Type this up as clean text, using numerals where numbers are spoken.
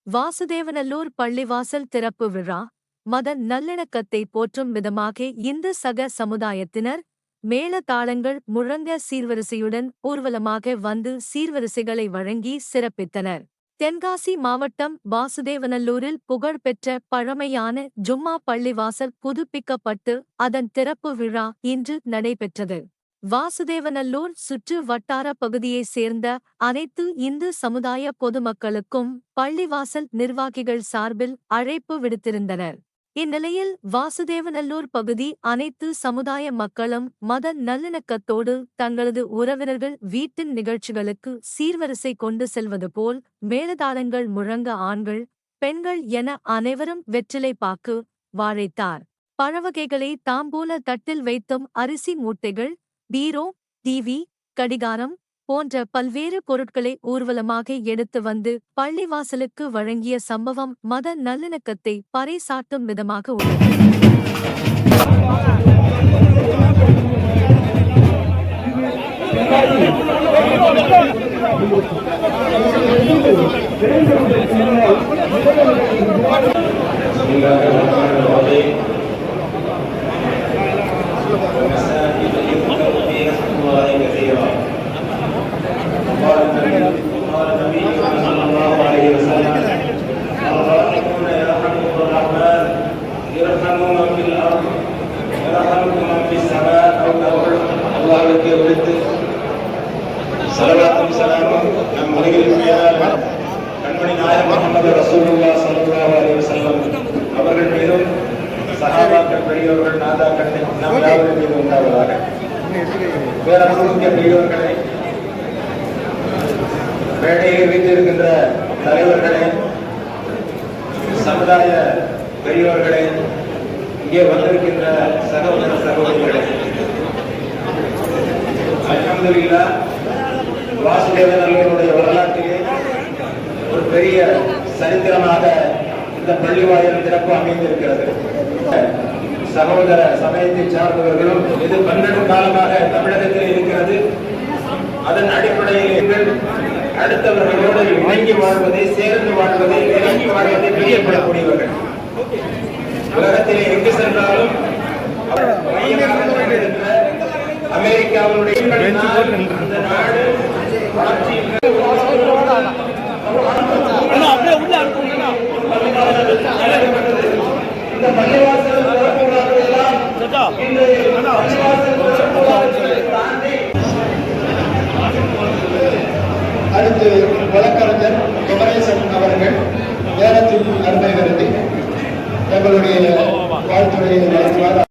வாசுதேவநல்லூர் பள்ளிவாசல் திறப்பு விழா மத நல்லிணக்கத்தை போற்றும் விதமாக இந்து சக சமுதாயத்தினர் மேள தாளங்கள் முழங்க சீர்வரிசையுடன் ஊர்வலமாக வந்து சீர்வரிசைகளை வழங்கி சிறப்பித்தனர். தென்காசி மாவட்டம் வாசுதேவநல்லூரில் புகழ்பெற்ற பழமையான ஜும்மா பள்ளிவாசல் புதுப்பிக்கப்பட்டு அதன் திறப்பு விழா இன்று நடைபெற்றது. வாசுதேவநல்லூர் சுற்று வட்டார பகுதியைச் சேர்ந்த அனைத்து இந்து சமுதாய பொதுமக்களுக்கும் பள்ளிவாசல் நிர்வாகிகள் சார்பில் அழைப்பு விடுத்திருந்தனர். இந்நிலையில் வாசுதேவநல்லூர் பகுதி அனைத்து சமுதாய மக்களும் மத நல்லிணக்கத்தோடு தங்களது உறவினர்கள் வீட்டின் நிகழ்ச்சிகளுக்கு சீர்வரிசை கொண்டு செல்வது போல் மேளதாளங்கள் முழங்க ஆண்கள் பெண்கள் என அனைவரும் வெற்றிலை பாக்கு வாழைத்தார் பழவகைகளை தாம்பூல தட்டில் வைத்தும் அரிசி மூட்டைகள் பீரோ டிவி கடிகாரம் போன்ற பல்வேறு பொருட்களை ஊர்வலமாக எடுத்து வந்து பள்ளிவாசலுக்கு வழங்கிய சம்பவம் மத நல்லிணக்கத்தை பறைசாற்றும் விதமாக உள்ளது. கண்மணி நாயகம் முஹம்மது ரசூலுல்லாஹ் ஸல்லல்லாஹு அலைஹி வஸல்லம் அவர்கள் மீதும் சஹாபாக்கள் பெரியவர்கள் நாதாக்கள் நம் யாவரின் மீது உண்டாவதாக. பேரன்புமிக்க பெரியவர்களே, மேடையில் வீட்டிருக்கின்ற தலைவர்களே, சமுதாய பெரியவர்களே, இங்கே வந்திருக்கின்ற சகோதர சகோதரிகளே, அல்ஹம்துலில்லாஹ் வாசுதேவநல்லூருடைய வரலாற்றிலே ஒரு பெரிய சரித்திரமாக இந்த பள்ளிவாயல் திறப்பு அமைந்திருக்கிறது. சகோதர சமயத்தை சார்ந்தவர்களும் இது 12 காலமாக தமிழகத்தில் இருக்கிறது. அதன் அடிப்படையில் அடுத்தவர்களோடு இணங்கி வாழ்வதை, சேர்ந்து வாழ்வதை, இறங்கி வாழ்வதை பிரியப்படக்கூடியவர்கள். உலகத்திலே எங்கு சென்றாலும் அமெரிக்காவுடைய அந்த நாடு இந்த பள்ளிவாசல்